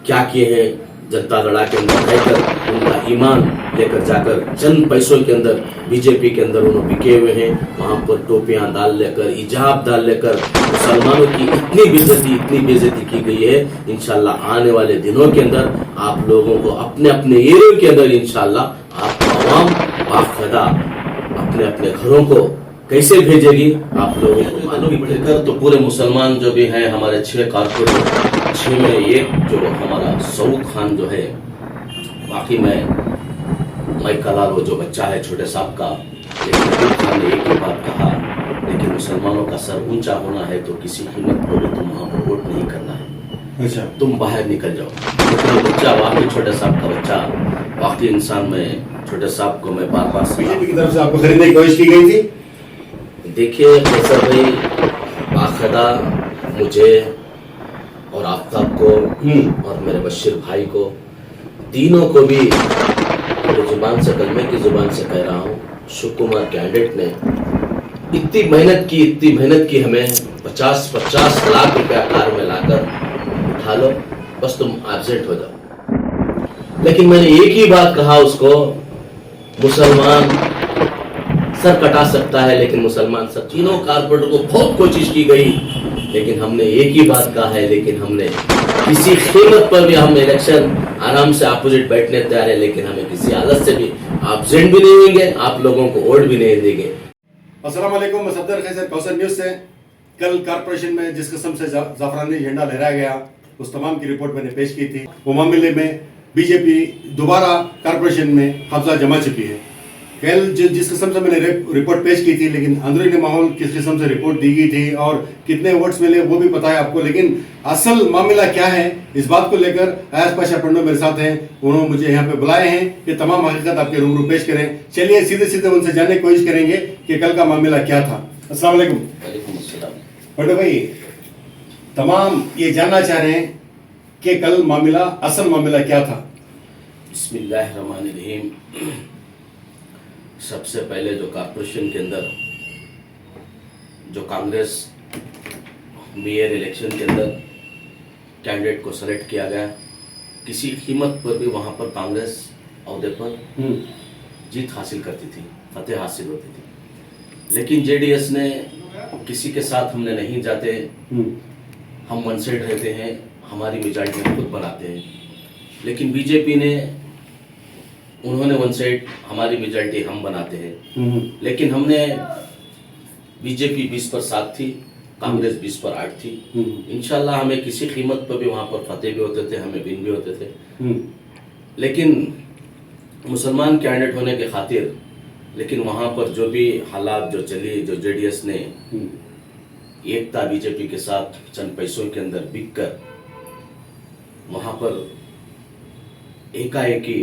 क्या किए हैं जनता दड़ा के अंदर रहकर उनका ईमान लेकर जाकर चंद पैसों के अंदर बीजेपी के अंदर उन्होंने बिके हुए हैं। वहां पर टोपियां डाल लेकर हिजाब डाल लेकर मुसलमानों की इतनी बेइज्जती की गई है। इंशाल्लाह आने वाले दिनों के अंदर आप लोगों को अपने अपने एरिया के अंदर इंशाल्लाह आप आवाम बाखदा अपने अपने घरों को कैसे भेजेगी आप लोगों को मालूम पड़ेगा। तो पूरे मुसलमान जो भी हैं हमारे 6 कारपोरेट 6 में एक जो हमारा सऊद खान जो है, बाकी मैं कलाल वो जो बच्चा है छोटे साहब का, लेकिन अयूब खान ने एक ही बात कहा, लेकिन मुसलमानों का सर ऊंचा होना है तो किसी कीमत पर भी तुम वहां पर वोट नहीं करना है। अच्छा, तुम बाहर निकल जाओ। लेकिन वो बच्चा वाकई छोटे साहब का बच्चा वाकई इंसान में छोटे साहब को मैं बार बीजेपी की तरफ से आपको खरीदने की कोशिश की गई थी। देखिए कैसर भाई, बाखदा मुझे और आफ्ताब को और मेरे बशीर भाई को तीनों को भी मेरी जुबान से कलमे की जुबान से कह रहा हूँ, शुकुमार कैंडिडेट ने इतनी मेहनत की हमें 50 लाख रुपया कार में लाकर उठा लो, बस तुम एब्सेंट हो जाओ। लेकिन मैंने एक ही बात कहा उसको, मुसलमान सर कटा सकता है लेकिन मुसलमान सब, तीनों कारपोरेटर को बहुत कोशिश की गई, लेकिन हमने एक ही बात कहा है, लेकिन हमने किसी कीमत पर भी हम इलेक्शन आराम से अपोजिट बैठने तैयार है, लेकिन हमें किसी हालत से भी एब्सेंट भी नहीं देंगे, आप लोगों को वोट भी नहीं देंगे। अस्सलाम वालेकुम, मैं सफदर खैसर कौसर न्यूज से। कल कारपोरेशन में जिस किस्म से जाफरानी झंडा लहराया गया उस तमाम की रिपोर्ट मैंने पेश की थी। वो मामले में बीजेपी दोबारा कारपोरेशन में कब्जा जमा चुकी है। कल जिस किस्म से मैंने रिपोर्ट पेश की थी, लेकिन अंदरूनी माहौल किस किस्म से रिपोर्ट दी गई थी और कितने वोट्स मिले वो भी पता है आपको, लेकिन असल मामला क्या है इस बात को लेकर अयाज पाशा पंडो मेरे साथ हैं। उन्होंने मुझे यहाँ पे बुलाए हैं कि तमाम हकीकत आपके रूबरू पेश करें। चलिए सीधे उनसे जानने की कोशिश करेंगे कि कल का मामला क्या था। अस्सलाम वालेकुम पंडो भाई, तमाम ये जानना चाह रहे हैं कि कल मामला असल मामला क्या था। बिस्मिल्लाहिर्रहमानिर्रहीम। सबसे पहले जो कारपोरेशन के अंदर जो कांग्रेस मेयर इलेक्शन के अंदर कैंडिडेट को सेलेक्ट किया गया, किसी कीमत पर भी वहां पर कांग्रेस अहदे पर जीत हासिल करती थी, फतेह हासिल होती थी। लेकिन जेडीएस ने किसी के साथ हमने नहीं जाते, हम वन साइड रहते हैं, हमारी मेजॉरिटी हम खुद बनाते हैं। लेकिन बीजेपी ने उन्होंने वन साइड, हमारी मेजॉरिटी हम बनाते हैं। लेकिन हमने बीजेपी 20 पर 7 थी, कांग्रेस 20 पर 8 थी। इंशाल्लाह हमें किसी कीमत पर भी वहां पर फतेह भी होते थे, हमें विन भी होते थे। लेकिन मुसलमान कैंडिडेट होने के खातिर, लेकिन वहां पर जो भी हालात जो चली, जो जेडीएस ने एकता बीजेपी के साथ चंद पैसों के अंदर बिक कर वहां पर एकाएक ही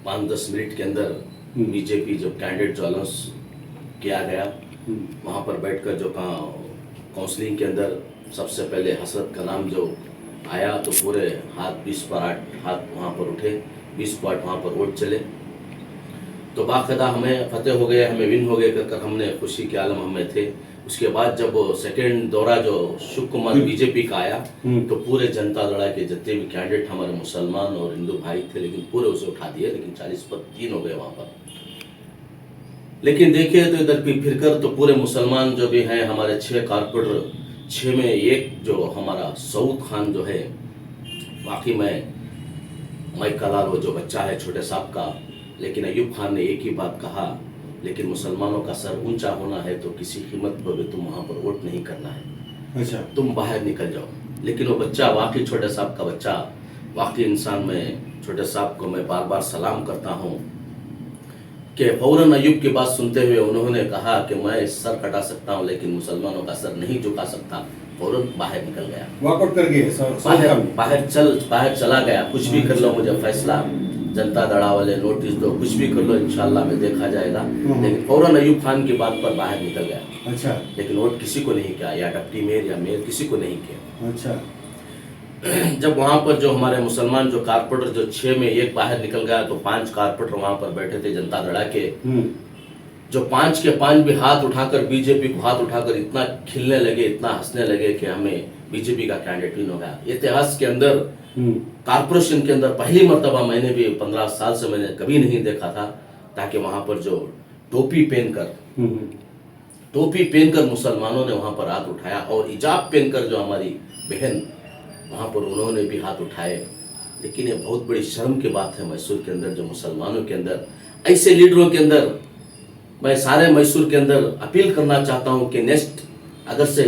5-10 मिनट के अंदर बीजेपी जो कैंडिडेट जो अनाउंस किया गया, वहां पर बैठकर जो काउंसलिंग के अंदर सबसे पहले हसरत का नाम जो आया तो पूरे हाथ 20 पर 8 हाथ वहां पर उठे, 20 पर 8 वहां पर वोट चले, तो बाकायदा हमें फतेह हो गए, हमें विन हो गए कर हमने खुशी के आलम हमें थे। उसके बाद जब सेकेंड दौरा जो शुकुमार बीजेपी का आया तो पूरे जनता दड़ा के जितने भी कैंडिडेट हमारे मुसलमान और हिंदू भाई थे, लेकिन पूरे उसे उठा दिए, लेकिन 40 पर 3 हो गए वहां पर। लेकिन देखिए तो इधर फिर कर तो पूरे मुसलमान जो भी हैं हमारे 6 कारपोरेटर, 6 में एक जो हमारा सऊद खान जो है, बाकी मैं कलाल वो जो बच्चा है छोटे साहब का, लेकिन अयूब खान ने एक ही बात कहा, लेकिन मुसलमानों का सर ऊंचा होना है तो किसी कीमत पर भी तुम वहां पर वोट नहीं करना है। अच्छा, तुम बाहर निकल जाओ। लेकिन वो बच्चा वाकई छोटे साहब का बच्चा, वाकई इंसान में छोटे साहब को मैं बार सलाम करता हूँ कि फौरन अयूब की बात सुनते हुए उन्होंने कहा कि मैं सर कटा सकता हूँ लेकिन मुसलमानों का सर नहीं झुका सकता। फौरन बाहर निकल गया, वॉकआउट कर गए, बाहर चला गया। कुछ भी कर लो, मुझे फैसला जनता दड़ा वाले नोटिस दो, कुछ भी कर लो, इंशाल्लाह में देखा जाएगा। लेकिन फौरन अयूब खान की बात पर बाहर निकल गया। अच्छा, लेकिन वोट किसी को नहीं किया, या डिप्टी मेयर या मेयर किसी को नहीं किया। अच्छा, जब वहां पर जो हमारे मुसलमान जो कारपोरेटर जो 6 में एक बाहर निकल गया तो 5 कारपोरेटर वहां पर बैठे थे जनता दड़ा के, जो 5 के 5 भी हाथ उठाकर बीजेपी को हाथ उठाकर इतना खिलने लगे, इतना हंसने लगे कि हमें बीजेपी का कैंडिडेट विन हो गया। इतिहास के अंदर हम्म, कारपोरेशन के अंदर पहली मर्तबा मैंने भी 15 साल से मैंने कभी नहीं देखा था, ताकि वहां पर जो टोपी पहनकर मुसलमानों ने वहां पर हाथ उठाया, और हिजाब पहनकर जो हमारी बहन वहां पर उन्होंने भी हाथ उठाए। लेकिन ये बहुत बड़ी शर्म की बात है मैसूर के अंदर, जो मुसलमानों के अंदर ऐसे लीडरों के अंदर मैं सारे मैसूर के अंदर अपील करना चाहता हूं कि नेक्स्ट अगर से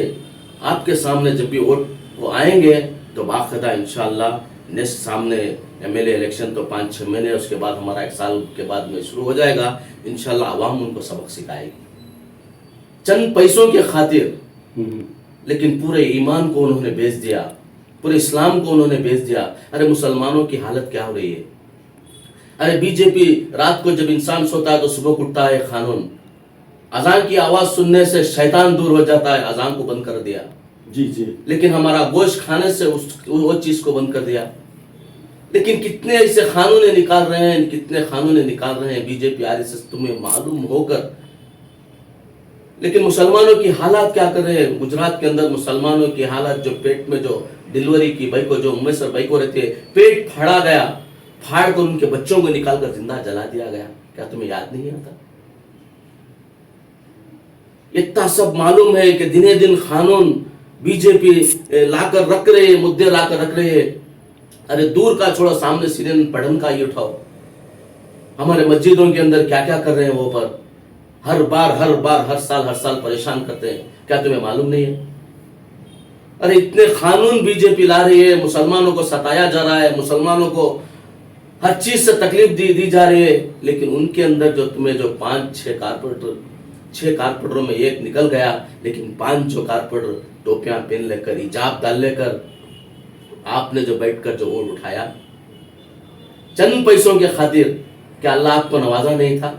आपके सामने जब भी वोट वो आएंगे तो बाखदा इंशाअल्लाह नेक्स्ट सामने एमएलए इलेक्शन तो 5-6 महीने उसके बाद हमारा 1 साल के बाद में शुरू हो जाएगा। इंशाअल्लाह आवाम उनको सबक सिखाएगी। चंद पैसों के खातिर लेकिन पूरे ईमान को उन्होंने बेच दिया, पूरे इस्लाम को उन्होंने बेच दिया। अरे मुसलमानों की हालत क्या हो रही है? अरे बीजेपी रात को जब इंसान सोता है तो सुबह को उठता है कानून, अजान की आवाज सुनने से शैतान दूर हो जाता है, अजान को बंद कर दिया। जी जी। लेकिन हमारा गोश्त खाने से वो चीज को बंद कर दिया। लेकिन कितने ऐसे कानून निकाल रहे हैं, कितने कानून निकाल रहे हैं बीजेपी आरएसएस, तुम्हें मालूम होकर। लेकिन मुसलमानों की हालात क्या कर रहे हैं? गुजरात के अंदर मुसलमानों की हालत, जो पेट में जो डिलीवरी की भाई को, जो उम्मेसर भाई को रहती है, पेट फाड़ा गया, फाड़ कर उनके बच्चों को निकाल कर जिंदा जला दिया गया। क्या तुम्हें याद नहीं आता? इतना सब मालूम है कि दिने दिन कानून बीजेपी लाकर रख रहे, मुद्दे लाकर रख रहे। अरे दूर का छोड़ो, सामने सीरियन पढ़न का ही उठाओ। हमारे मस्जिदों के अंदर क्या क्या कर रहे हैं वो पर हर बार हर साल परेशान करते हैं। क्या तुम्हें मालूम नहीं है? अरे इतने कानून बीजेपी ला रही है, मुसलमानों को सताया जा रहा है, मुसलमानों को हर चीज से तकलीफ दी जा रही है। लेकिन उनके अंदर जो तुम्हें जो 5-6 कारपोरेटरों में एक निकल गया, लेकिन 5 जो कारपोरेटर टोपियां पहन लेकर, हिजाब डाल लेकर आपने जो बैठकर जो वोट उठाया चंद पैसों के खातिर, क्या अल्लाह आपको नवाजा नहीं था?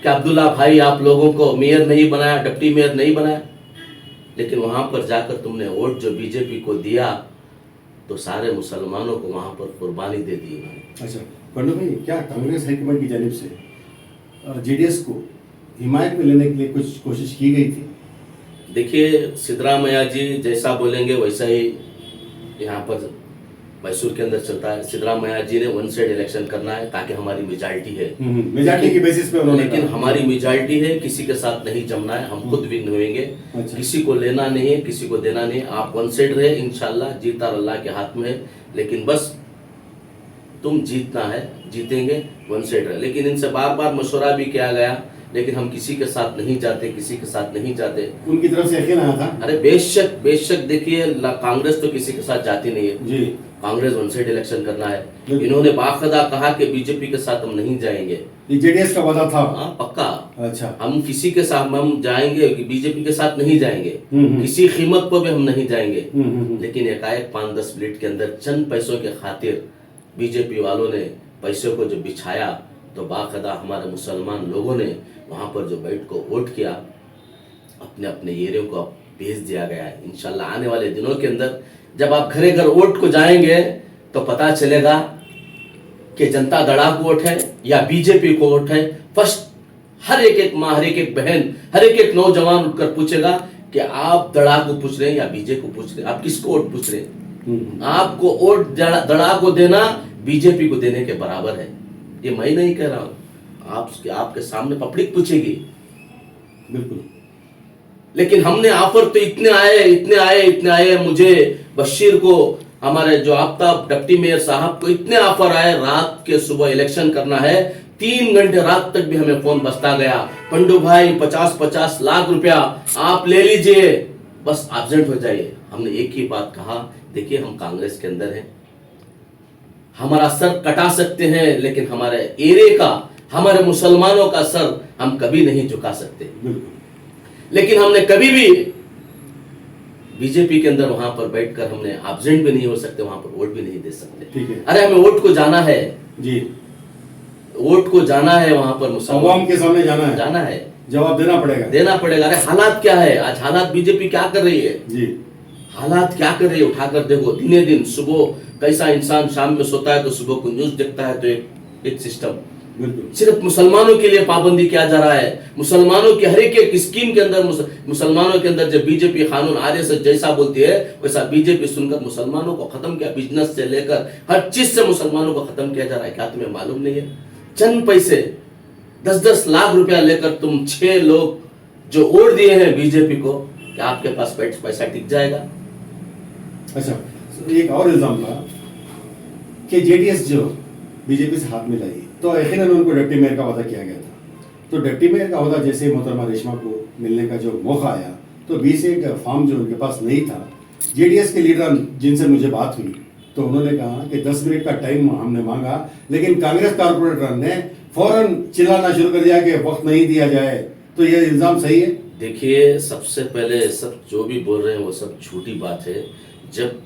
क्या अब्दुल्ला भाई आप लोगों को मेयर नहीं बनाया, डिप्टी मेयर नहीं बनाया? लेकिन वहां पर जाकर तुमने वोट जो बीजेपी को दिया तो सारे मुसलमानों को वहां पर कुर्बानी दे दी उन्होंने। अच्छा पंडू भाई, क्या कांग्रेस हाईकमान की जानिब से जेडीएस को हिमायत में लेने के लिए कुछ कोशिश की गई थी? देखिए, सिद्धरामैया जी जैसा बोलेंगे वैसा ही यहाँ पर मैसूर के अंदर चलता है। सिद्धरामैया जी ने 1 साइड इलेक्शन करना है ताकि हमारी मेजॉरिटी है, मेजॉरिटी की बेसिस पे उन्होंने लेकिन कहा। हमारी मेजॉरिटी है, किसी के साथ नहीं जमना है, हम खुद विन होंगे। अच्छा। किसी को लेना नहीं है, किसी को देना नहीं है। आप 1 साइड रहे, इंशाल्लाह जीत और अल्लाह के हाथ में है। लेकिन बस तुम जीतना है, जीतेंगे, 1 साइड रहे। लेकिन इनसे बार मशवरा भी किया गया, लेकिन हम किसी के साथ नहीं जाते, किसी के साथ नहीं जाते। उनकी तरफ से यकीन आया था? अरे बेशक देखिए, कांग्रेस तो किसी के साथ जाती नहीं है जी। कांग्रेस 1 साइड इलेक्शन करना है। इन्होंने बाखदा कहा कि बीजेपी के साथ हम नहीं जाएंगे। ये जेडीएस का वादा था? हाँ पक्का। अच्छा। हम किसी के साथ हम जाएंगे, बीजेपी के साथ नहीं जाएंगे, किसी कीमत पर भी हम नहीं जाएंगे। लेकिन एकाएक 5-10 मिनट के अंदर चंद पैसों के खातिर बीजेपी वालों ने पैसों को जो बिछाया, तो बाखदा हमारे मुसलमान लोगों ने वहां पर जो बैठ को वोट किया, अपने अपने एरिया को भेज दिया गया है। इंशाल्लाह आने वाले दिनों के अंदर जब आप घरे घर वोट को जाएंगे तो पता चलेगा कि जनता दड़ा को वोट है या बीजेपी को वोट है। फर्स्ट हर एक माँ, हर एक बहन, हर एक नौजवान उठकर पूछेगा कि आप दड़ा को पूछ रहे हैं या बीजेपी को पूछ रहे हैं, आप किसको वोट पूछ रहे हैं? आपको वोट दड़ा को देना बीजेपी को देने के बराबर है। ये मैं नहीं कह रहा हूं, आपके सामने पब्लिक पूछेगी। बिल्कुल। लेकिन हमने ऑफर तो इतने आए, मुझे बशीर को, हमारे जो आफ्ताब डिप्टी मेयर साहब को इतने ऑफर आए। रात के सुबह इलेक्शन करना है, 3 घंटे रात तक भी हमें फोन बजता गया, पंडू भाई 50-50 लाख रुपया आप ले लीजिए, बस एब्सेंट हो जाइए। हमने एक ही बात कहा, देखिए हम कांग्रेस के अंदर हैं, हमारा सर कटा सकते हैं, लेकिन हमारे एरिया का, हमारे मुसलमानों का सर हम कभी नहीं झुका सकते। लेकिन हमने कभी भी बीजेपी के अंदर वहां पर बैठकर हमने एब्सेंट भी नहीं हो सकते, वहां पर वोट भी नहीं दे सकते। ठीक है। अरे हमें वोट को जाना है जी, वोट को जाना है, वहां पर मुसलमान के सामने जाना है, जवाब देना पड़ेगा। अरे हालात क्या है आज? हालात बीजेपी क्या कर रही है जी, हालात क्या कर रही है? उठाकर देखो, दिने दिन सुबह कैसा इंसान शाम में सोता है तो सुबह को न्यूज देखता है तो एक सिस्टम, बिल्कुल। सिर्फ मुसलमानों के लिए पाबंदी किया जा रहा है। मुसलमानों की हर एक स्कीम के अंदर मुसलमानों के अंदर जब बीजेपी कानून आरएसएस जैसा बोलती है वैसा बीजेपी सुनकर मुसलमानों को खत्म किया। बिजनेस से लेकर हर चीज से मुसलमानों को खत्म किया जा रहा है। क्या तुम्हें मालूम नहीं है? चंद पैसे 10-10 लाख रुपया लेकर तुम 6 लोग जो वोट दिए हैं बीजेपी को, क्या आपके पास पैसा टिक जाएगा? अच्छा, एक और इल्जाम था कि जेडीएस जो बीजेपी से हाथ मिलाई तो यकीनन उनको डिप्टी मेयर का वादा किया गया था। तो डिप्टी मेयर का वादा जैसे ही मोहतरमा रेशमा को मिलने का जो मौका आया तो 20 एक फॉर्म जो उनके पास नहीं था, जेडीएस के लीडर जिनसे मुझे बात हुई तो उन्होंने कहा कि 10 मिनट का टाइम हमने मांगा, लेकिन कांग्रेस कारपोरेटर ने फौरन चिल्लाना शुरू कर दिया कि वक्त नहीं दिया जाए। तो ये इल्जाम सही है? देखिए, सबसे पहले सब जो भी बोल रहे हैं वो सब झूठी बात है। जब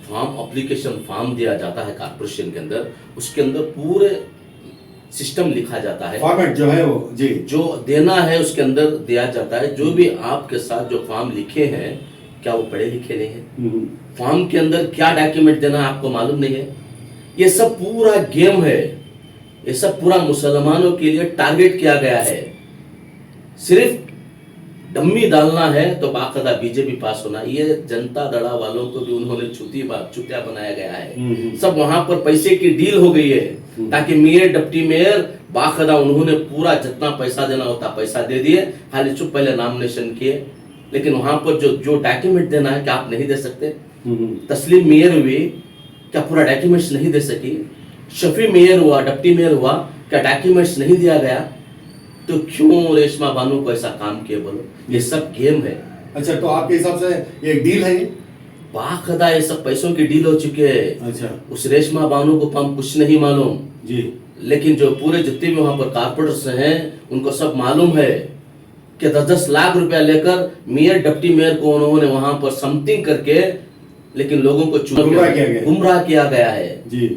एप्लीकेशन फॉर्म दिया जाता है कारपोरेशन के अंदर, उसके अंदर पूरे सिस्टम लिखा जाता है, फॉर्मेट जो है वो जी जो देना है उसके अंदर दिया जाता है। जो भी आपके साथ जो फॉर्म लिखे हैं, क्या वो पढ़े लिखे नहीं है? फॉर्म के अंदर क्या डॉक्यूमेंट देना है आपको मालूम नहीं है? ये सब पूरा गेम है। ये सब पूरा मुसलमानों के लिए टारगेट किया गया है। सिर्फ डम्मी डालना है तो बाकायदा बीजेपी पास होना। ये जनता दड़ा वालों को भी उन्होंने चुतिया बनाया गया है। सब वहां पर पैसे की डील हो गई है ताकि मेयर डिप्टी मेयर बाकायदा उन्होंने पूरा जितना पैसा देना होता पैसा दे दिए, खाली चुप पहले नॉमिनेशन किए। लेकिन वहां पर जो डॉक्यूमेंट देना है क्या आप नहीं दे सकते? तस्लीम मेयर हुई, क्या पूरा डॉक्यूमेंट्स नहीं दे सकी? शफी मेयर हुआ, डिप्टी मेयर हुआ, क्या डॉक्यूमेंट्स नहीं दिया गया? तो क्यों रेशमा बानू को ऐसा काम किया बोलो? ये सब गेम है। अच्छा, तो आपके हिसाब से एक डील है ये? बाकायदा ये सब पैसों की डील हो चुकी है। अच्छा, उस रेशमा बानू को हम कुछ नहीं मालूम जी, लेकिन जो पूरे जितने भी वहां पर कारपोरेटर्स हैं उनको सब मालूम है कि 10-10 लाख रुपया लेकर मेयर डिप्टी मेयर को उन्होंने वहां पर समथिंग करके, लेकिन लोगों को गुमराह किया गया है जी।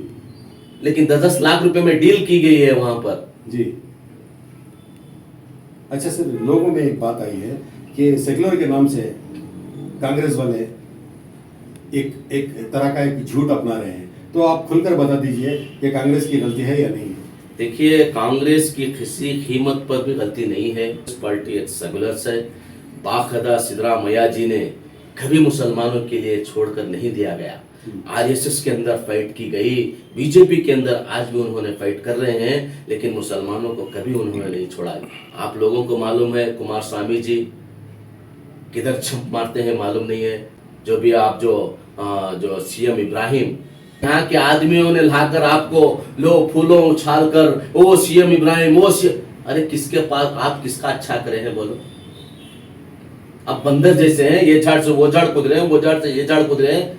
लेकिन 10-10 लाख रुपए में डील की गई है वहां पर जी। अच्छा सर, लोगों में एक बात आई है कि सेक्युलर के नाम से कांग्रेस वाले एक तरह का एक झूठ अपना रहे हैं, तो आप खुलकर बता दीजिए कि कांग्रेस की गलती है या नहीं है? देखिए, कांग्रेस की किसी कीमत पर भी गलती नहीं है। इस पार्टी एक सेक्युलर है। बाकायदा सिद्धरामैया जी ने कभी मुसलमानों के लिए छोड़कर नहीं दिया गया। आरएसएस के अंदर फाइट की गई, बीजेपी के अंदर आज भी उन्होंने फाइट कर रहे हैं, लेकिन मुसलमानों को कभी उन्होंने नहीं छोड़ा। आप लोगों को मालूम है कुमार स्वामी जी किधर छंप मारते हैं मालूम नहीं है। जो भी आप जो सीएम इब्राहिम, यहाँ के आदमियों ने लाकर आपको लो फूलों उछाल कर ओ सीएम इब्राहिम ओ अरे किसके पास आप किसका अच्छा करे हैं बोलो? अब बंदर जैसे हैं, ये झाड़ से वो झाड़ कूद रहे हैं, वो झाड़ से ये झाड़ कूद रहे हैं।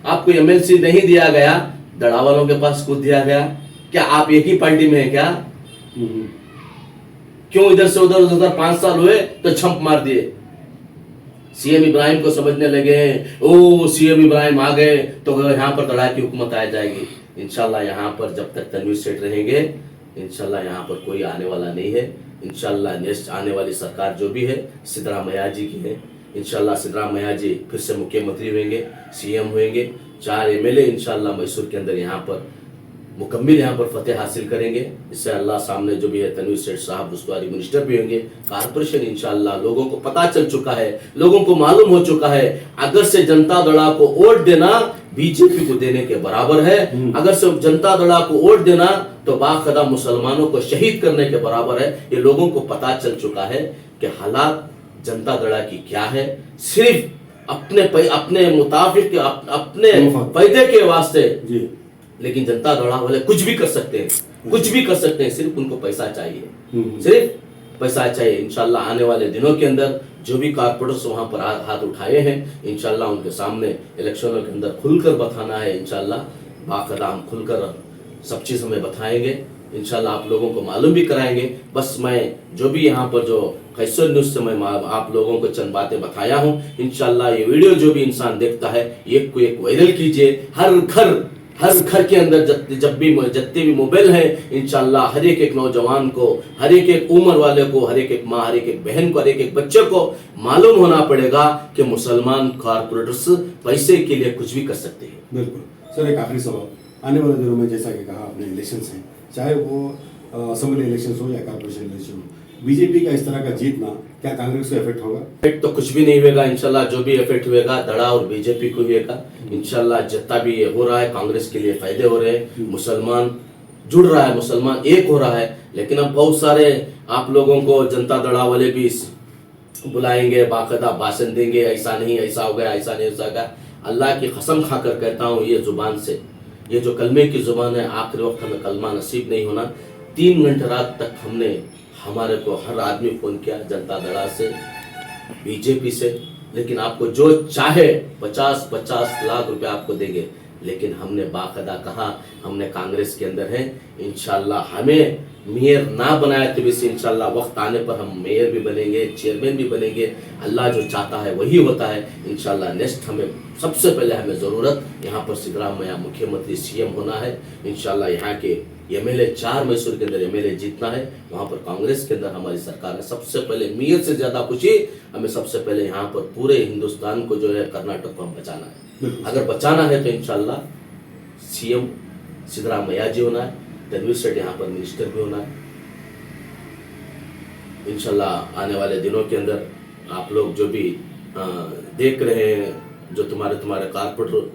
आपको एमएलसी नहीं दिया गया, दड़ा वालों के पास कूद दिया गया। क्या आप एक ही पार्टी में है क्या? क्यों इधर से उधर 5 साल हुए तो छंप मार दिए? सीएम इब्राहिम को समझने लगे हैं ओ सीएम इब्राहिम आ गए तो यहाँ पर दड़ा की हुकूमत आ जाएगी। इंशाल्लाह यहाँ पर जब तक तनवीर सेठ रहेंगे, इंशाल्लाह यहाँ पर कोई आने वाला नहीं है। इंशाल्लाह नेक्स्ट आने वाली सरकार जो भी है सिद्धरामैया जी की है। इंशाल्लाह सिद्धरामैया जी फिर से मुख्यमंत्री होंगे, सीएम होंगे। 4 एमएलए इंशाल्लाह मैसूर के अंदर यहाँ पर मुकम्मल यहाँ पर फतेह हासिल करेंगे। इससे अल्लाह सामने जो भी है तनवीर सेठ साहब उस्तुवारी मिनिस्टर भी होंगे। कारपोरेशन इंशाल्लाह लोगों को पता चल चुका है, लोगों को मालूम हो चुका है, अगर से जनता दड़ा को वोट देना बीजेपी को देने के बराबर है। अगर से जनता दड़ा को वोट देना तो बाकायदा मुसलमानों को शहीद करने के बराबर है। ये लोगों को पता चल चुका है कि हालात जनता दड़ा की क्या है। सिर्फ अपने मुताबिक अपने फायदे के वास्ते जी। लेकिन जनता दड़ा वाले कुछ भी कर सकते हैं, कुछ भी कर सकते हैं। सिर्फ उनको पैसा चाहिए, सिर्फ पैसा चाहिए। इंशाल्लाह आने वाले दिनों के अंदर जो भी कारपोरेटर्स वहां पर हाथ उठाए हैं, इंशाल्लाह उनके सामने इलेक्शनों के अंदर खुलकर बताना है। इंशाल्लाह बाकायदा हम खुलकर सब चीज़ हमें बताएंगे। इंशाल्लाह आप लोगों को मालूम भी कराएंगे। बस मैं जो भी यहाँ पर जो कैसर न्यूज़ से मैं आप लोगों को चंद बातें बताया हूँ। इंशाल्लाह ये वीडियो जो भी इंसान देखता है एक को एक वायरल कीजिए। हर घर के अंदर जितने भी मोबाइल है, इंशाल्लाह हर एक नौजवान को, हर एक उम्र वाले को, हर एक माँ, हर एक बहन को, हर एक बच्चे को मालूम होना पड़ेगा कि मुसलमान कारपोरेटर्स पैसे के लिए कुछ भी कर सकते हैं। बिल्कुल सर, एक आखिरी सवाल, आने वाले दिनों में जैसा कि कहा आपने इलेक्शंस हैं, चाहे वो असेंबली इलेक्शन हो या कारपोरेशन इलेक्शन हो, बीजेपी का इस तरह का जीतना क्या कांग्रेस को इफेक्ट होगा? इफेक्ट तो कुछ भी नहीं होगा इंशाल्लाह। जो भी इफेक्ट होगा दड़ा और बीजेपी को होगा इंशाल्लाह। जितना भी ये हो रहा है कांग्रेस के लिए फायदे हो रहे हैं, मुसलमान जुड़ रहा है, मुसलमान एक हो रहा है। लेकिन अब बहुत सारे आप लोगों को जनता दड़ा वाले भी बुलाएंगे, बाकायदा भाषण देंगे, ऐसा नहीं ऐसा हो गया, ऐसा नहीं ऐसा हो गया। अल्लाह की कसम खाकर कहता हूँ, ये जुबान से, ये जो कलमे की जुबान है, आखिरी वक्त हमें कलमा नसीब नहीं होना। 3 घंटे रात तक हमने, हमारे को हर आदमी फोन किया, जनता दड़ा से, बीजेपी से, लेकिन आपको जो चाहे 50-50 लाख रुपए आपको देंगे। लेकिन हमने बाकायदा कहा हमने कांग्रेस के अंदर है, इंशाल्लाह हमें मेयर ना बनाया तो भी इंशाल्लाह वक्त आने पर हम मेयर भी बनेंगे, चेयरमैन भी बनेंगे। अल्लाह जो चाहता है वही होता है इंशाल्लाह। नेक्स्ट हमें सबसे पहले हमें ज़रूरत यहाँ पर सिद्धरामैया मुख्यमंत्री सीएम होना है इंशाल्लाह। यहाँ के एमएलए 4 मैसूर के अंदर एमएलए जीतना है, वहाँ पर कांग्रेस के अंदर हमारी सरकार है। सबसे पहले मेयर से ज़्यादा खुशी हमें सबसे पहले यहाँ पर पूरे हिंदुस्तान को जो है कर्नाटक को हम बचाना है। अगर बचाना है तो इंशाल्लाह सीएम सिद्धरामैया जी होना है, तनवीर सेठ यहाँ पर मिनिस्टर भी होना है। इंशाल्लाह आने वाले दिनों के अंदर आप लोग जो भी देख रहे हैं, जो तुम्हारे कारपोरेटर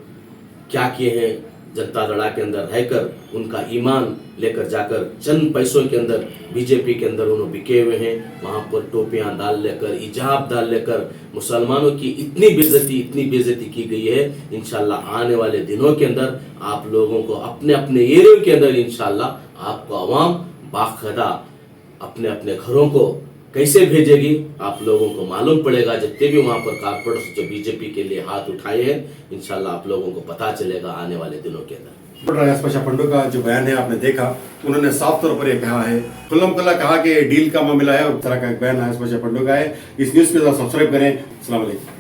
क्या किए हैं जनता दड़ा के अंदर रहकर, उनका ईमान लेकर जाकर चंद पैसों के अंदर बीजेपी के अंदर उन्होंने बिके हुए हैं। वहाँ पर टोपियाँ डाल लेकर, इजाब डाल लेकर मुसलमानों की इतनी बेइज्जती की गई है। इंशाल्लाह आने वाले दिनों के अंदर आप लोगों को अपने अपने एरिया के अंदर इंशाल्लाह आपको अवाम बाकायदा अपने अपने घरों को कैसे भेजेगी आप लोगों को मालूम पड़ेगा। जितने भी वहाँ पर कारपोरेटर्स जो बीजेपी के लिए हाथ उठाए हैं, इंशाल्लाह आप लोगों को पता चलेगा आने वाले दिनों के अंदर। रायास्पाशा पंडो का जो बयान है आपने देखा, उन्होंने साफ तौर पर यह कहा है, खुल्लम खुल्ला कहा कि डील का मामला है और तरह का एक बयान रायास्पाशा पंडो का है। इस न्यूज़ के साथ सब्सक्राइब करें। अस्सलाम वालेकुम।